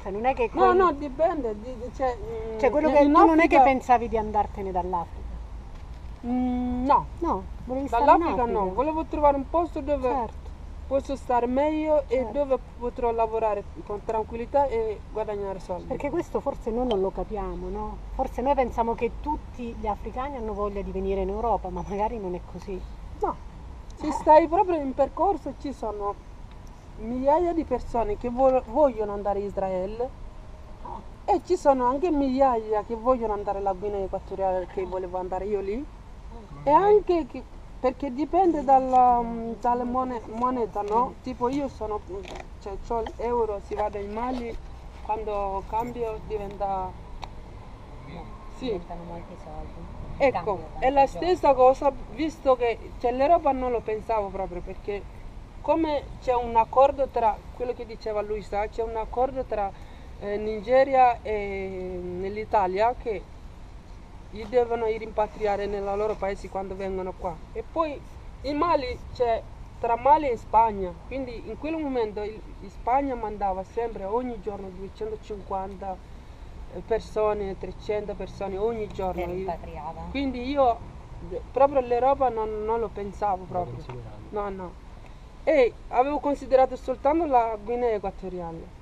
Cioè non è che No, no, dipende. cioè quello che tu non è che pensavi di andartene dall'Africa. No, No, volevi stare in dall'Africa Africa. no, volevo trovare un posto dove Certo. posso stare meglio e Certo. dove potrò lavorare con tranquillità e guadagnare soldi. Perché questo forse noi non lo capiamo, no? Forse noi pensiamo che tutti gli africani hanno voglia di venire in Europa, ma magari non è così. No, se stai proprio in percorso ci sono migliaia di persone che vogliono andare in Israele e ci sono anche migliaia che vogliono andare alla Guinea Equatoriale, che volevo andare io lì, e anche perché dipende dalle moneta, no? Tipo io sono, cioè c'ho l'euro, si va dai Mali, quando cambio diventa... Sì. Diventano molti soldi. Ecco, è la stessa cosa, visto che l'Europa non lo pensavo proprio, perché come c'è un accordo tra, quello che diceva lui, c'è un accordo tra Nigeria e l'Italia che li devono rimpatriare nei loro paesi quando vengono qua. E poi in Mali c'è tra Mali e Spagna, quindi in quel momento Spagna mandava sempre ogni giorno 250 persone, 300 persone ogni giorno. Rimpatriava. Quindi io proprio l'Europa non lo pensavo proprio. No. E avevo considerato soltanto la Guinea Equatoriale.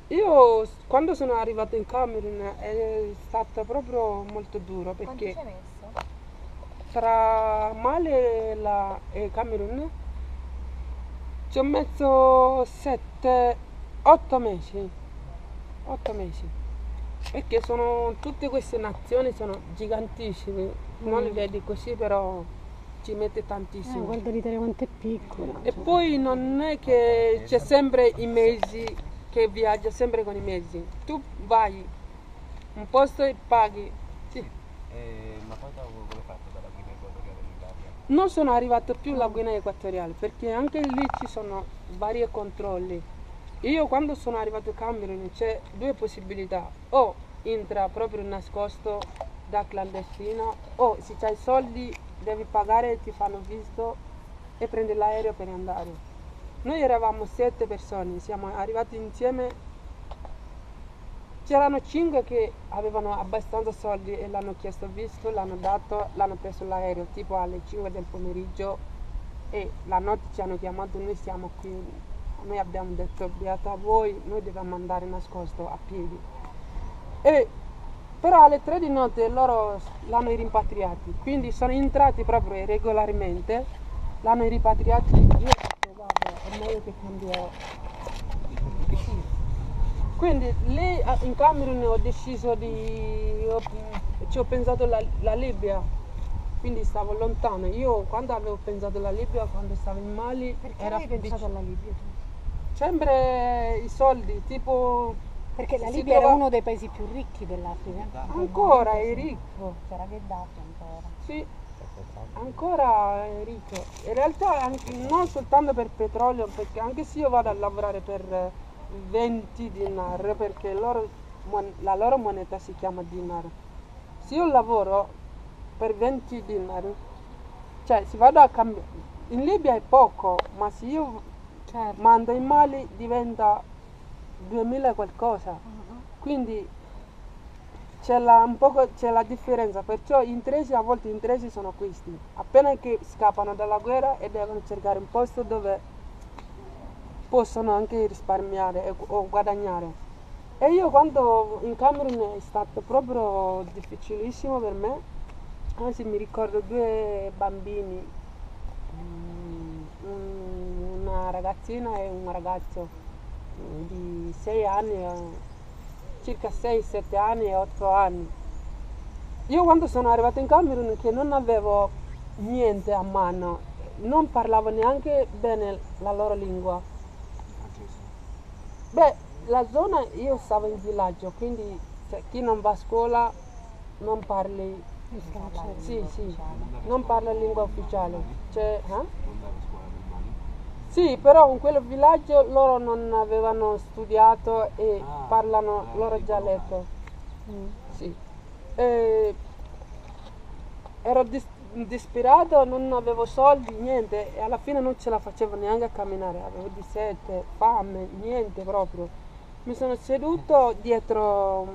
Io quando sono arrivato in Camerun è stato proprio molto duro Quanto perché ci hai messo? tra Mali e Camerun ci ho messo 8 mesi. 8 mesi. Perché tutte queste nazioni sono gigantissime, non le vedi così, però ci mette tantissimo. Guarda l'Italia quanto è piccola. E poi non è che c'è sempre i mezzi, che viaggia sempre con i mezzi. Tu vai un posto e paghi. Sì. Ma poi come hai fatto dalla Guinea Equatoriale all'Italia? Non sono arrivato più alla Guinea Equatoriale perché anche lì ci sono vari controlli. Io quando sono arrivato a Camerun c'è due possibilità: o entra proprio nascosto da clandestino, o se hai soldi devi pagare, ti fanno visto e prendi l'aereo per andare. Noi eravamo 7 persone, siamo arrivati insieme, c'erano 5 che avevano abbastanza soldi e l'hanno chiesto visto, l'hanno dato, l'hanno preso l'aereo tipo alle 5 del pomeriggio e la notte ci hanno chiamato, noi siamo qui, noi abbiamo detto beata voi, noi dobbiamo andare nascosto a piedi. Però alle 3 di notte loro l'hanno rimpatriati, quindi sono entrati proprio regolarmente, l'hanno rimpatriati. Io ho detto guarda, è meglio che cambio. Quindi lì in Camerun ho deciso ci ho pensato la Libia, quindi stavo lontano. Io quando avevo pensato alla Libia, quando stavo in Mali, Perché era hai pensato alla Libia tu? sempre i soldi, tipo... Perché la si Libia era trova- uno dei paesi più ricchi dell'Africa. Ancora è ricco, C'era Gheddafi ancora. sì, ancora è ricco. In realtà non soltanto per petrolio, perché anche se io vado a lavorare per 20 dinar, perché la loro moneta si chiama dinar. Se io lavoro per 20 dinar, cioè si vado a cambiare, in Libia è poco, ma se io Certo. mando in Mali diventa 2000 e qualcosa. Quindi c'è la differenza, perciò a volte gli interessi sono questi. Appena che scappano dalla guerra e devono cercare un posto dove possono anche risparmiare o guadagnare. E io quando in Camerun è stato proprio difficilissimo per me, anzi mi ricordo 2 bambini, una ragazzina e un ragazzo di 6 anni, circa 6-7 anni e 8 anni. Io quando sono arrivata in Camerun che non avevo niente a mano, non parlavo neanche bene la loro lingua. Beh, la zona, io stavo in villaggio, quindi chi non va a scuola non parli, sì, non parla lingua ufficiale. Non andare a scuola nel Mali? Sì, però in quel villaggio loro non avevano studiato e parlano loro dialetto. Sì. Ero disperato, non avevo soldi, niente, e alla fine non ce la facevo neanche a camminare, avevo di sete, fame, niente proprio. Mi sono seduto dietro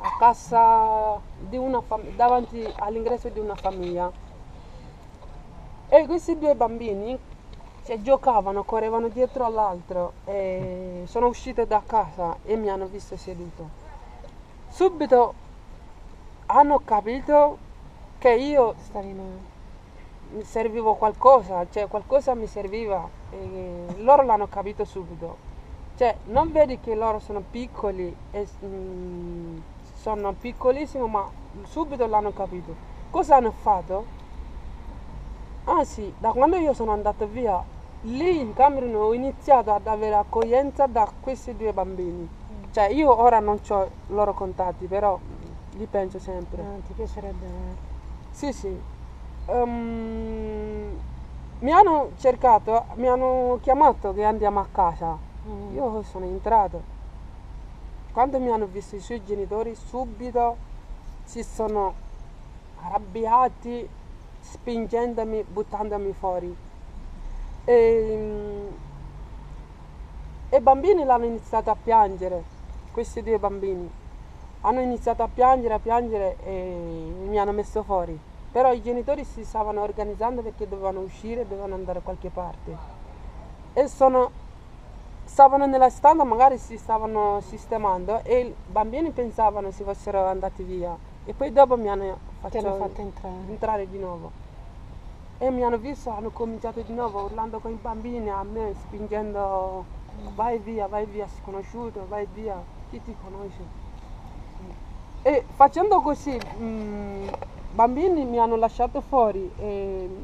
a casa di davanti all'ingresso di una famiglia e questi due bambini giocavano, correvano dietro all'altro e sono uscite da casa e mi hanno visto seduto. Subito hanno capito che io mi servivo qualcosa, cioè qualcosa mi serviva e loro l'hanno capito subito. Cioè, non vedi che loro sono piccoli e sono piccolissimi, ma subito l'hanno capito. Cosa hanno fatto? Anzi, da quando io sono andato via, lì in Camerun ho iniziato ad avere accoglienza da questi due bambini. Cioè, io ora non ho i loro contatti, però li penso sempre. Ti piacerebbe? Sì, sì. Mi hanno cercato, mi hanno chiamato che andiamo a casa. Io sono entrato. Quando mi hanno visto i suoi genitori, subito si sono arrabbiati, spingendomi, buttandomi fuori. E i bambini l'hanno iniziato a piangere, questi due bambini. Hanno iniziato a piangere e mi hanno messo fuori. Però i genitori si stavano organizzando perché dovevano uscire, dovevano andare da qualche parte. E stavano nella stanza, magari si stavano sistemando e i bambini pensavano si fossero andati via. E poi dopo mi hanno fatto entrare di nuovo. E mi hanno visto, hanno cominciato di nuovo urlando con i bambini a me, spingendo vai via, sconosciuto, vai via, chi ti conosce? E facendo così, i bambini mi hanno lasciato fuori,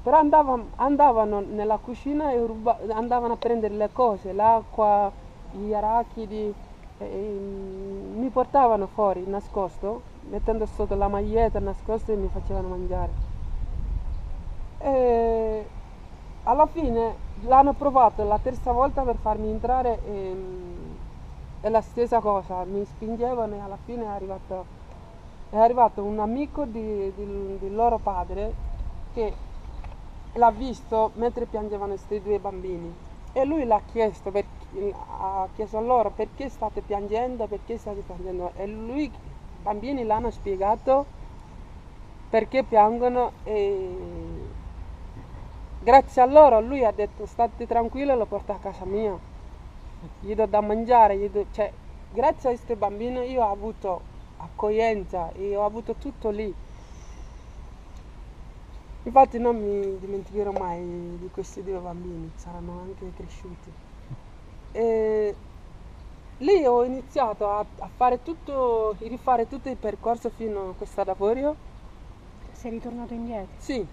però andavano nella cucina e andavano a prendere le cose, l'acqua, gli arachidi, mi portavano fuori nascosto, mettendo sotto la maglietta nascosto e mi facevano mangiare. E alla fine l'hanno provato la terza volta per farmi entrare e la stessa cosa, mi spingevano e alla fine è arrivato un amico di loro padre che l'ha visto mentre piangevano questi due bambini e lui ha chiesto a loro perché state piangendo e lui, i bambini l'hanno spiegato perché piangono e grazie a loro lui ha detto state tranquillo, lo porto a casa mia, gli do da mangiare, cioè, grazie a questi bambini io ho avuto accoglienza e ho avuto tutto lì. Infatti non mi dimenticherò mai di questi due bambini, saranno anche cresciuti. E lì ho iniziato a rifare tutto il percorso fino a questo lavoro. Sei ritornato indietro? Sì,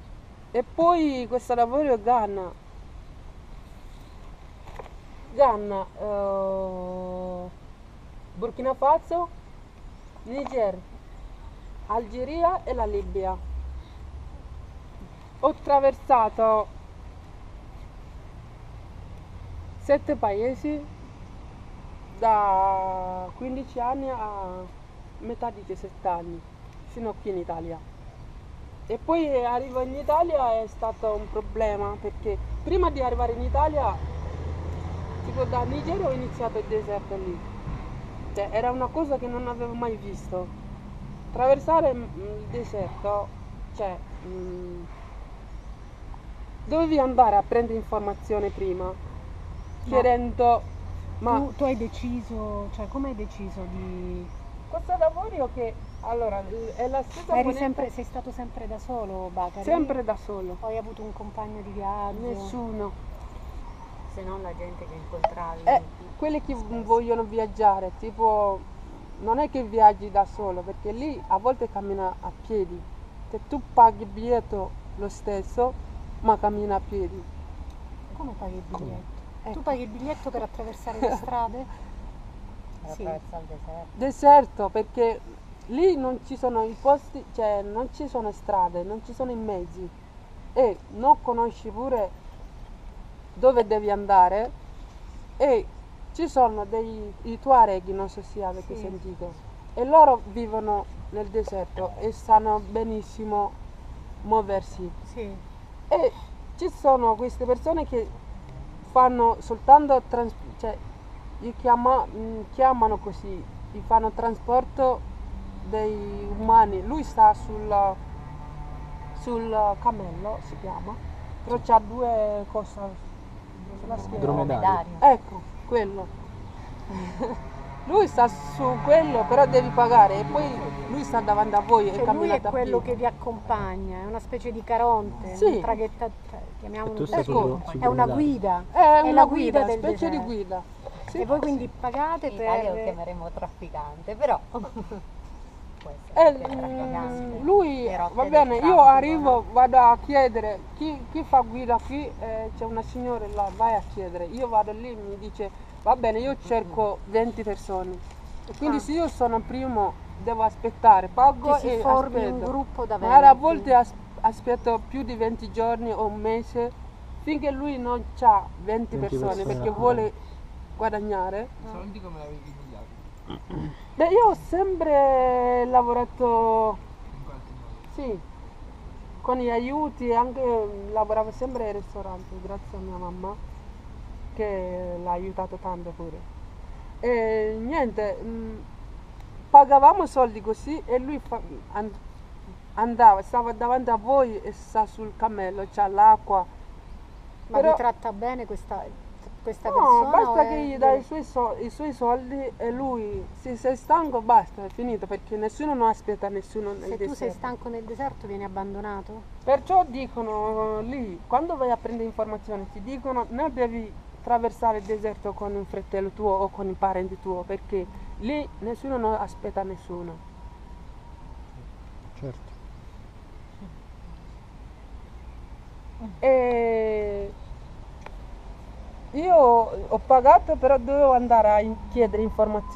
e poi questo lavoro Ghana, Burkina Faso, Niger, Algeria e la Libia. Ho attraversato 7 paesi da 15 anni a metà di 17 anni, fino qui in Italia. E poi arrivo in Italia è stato un problema perché prima di arrivare in Italia, tipo da Nigeria ho iniziato il deserto lì. Cioè, era una cosa che non avevo mai visto. Attraversare il deserto, cioè, dovevi andare a prendere informazione prima, chiedendo... Tu hai deciso, cioè come hai deciso di... Questo lavoro che, allora, è la stessa sei stato sempre da solo, Bakary? Sempre da solo. Hai avuto un compagno di viaggio? Nessuno. Se non la gente che incontravi. Quelli che vogliono viaggiare, tipo, non è che viaggi da solo, perché lì a volte cammina a piedi. Se tu paghi il biglietto lo stesso, ma cammina a piedi. Come paghi il biglietto? Tu paghi il biglietto per attraversare le strade? Sì. Attraversare il deserto. Deserto, perché lì non ci sono i posti, cioè non ci sono strade, non ci sono i mezzi e non conosci pure dove devi andare e ci sono i Tuareg, non so se avete sentito, e loro vivono nel deserto e sanno benissimo muoversi. Sì. E ci sono queste persone che fanno soltanto chiamano così, gli fanno trasporto dei umani. Lui sta sul cammello, si chiama, però c'ha due cose sulla schiena. Dromedario. Ecco, quello. Lui sta su quello, però devi pagare e poi lui sta davanti a voi e Cioè lui cammina è da quello piedi. che vi accompagna, è una specie di caronte, Sì. un traghetta, cioè, E chiamiamolo tu stai così. sul È una dromedario. guida, È la una guida del specie di deserto. guida. Sì. E voi quindi pagate In Italia lo per... chiameremo trafficante, però può essere anche trafficante. Lui, Le rotte va del bene, io traffico, arrivo, no? vado a chiedere chi fa guida qui, c'è una signora là, vai a chiedere. Io vado lì, mi dice, va bene, io cerco 20 persone. E quindi Ah. se io sono primo devo aspettare, pago Che si e formi aspetto. un gruppo da Magari a 20. volte aspetto più di 20 giorni o un mese finché lui non ha 20 persone persone perché a vuole guadagnare. I soldi come l'avevi pigliati? Beh, io ho sempre lavorato, In qualche modo. sì, con gli aiuti, anche lavoravo sempre ai ristoranti, grazie a mia mamma che l'ha aiutato tanto pure. E niente, pagavamo soldi così e lui andava, stava davanti a voi e sta sul cammello, c'ha l'acqua. Ma Però- vi tratta bene questa No, persona? basta o che è- gli dai i suoi soldi e lui, se sei stanco, basta, è finito, perché nessuno non aspetta nessuno nel Se tu sei deserto. stanco nel deserto vieni abbandonato? Perciò dicono lì, quando vai a prendere informazioni, ti dicono non devi attraversare il deserto con un fratello tuo o con i parenti tuoi, perché lì nessuno non aspetta nessuno. Certo. E io ho pagato, però dovevo andare a chiedere informazioni.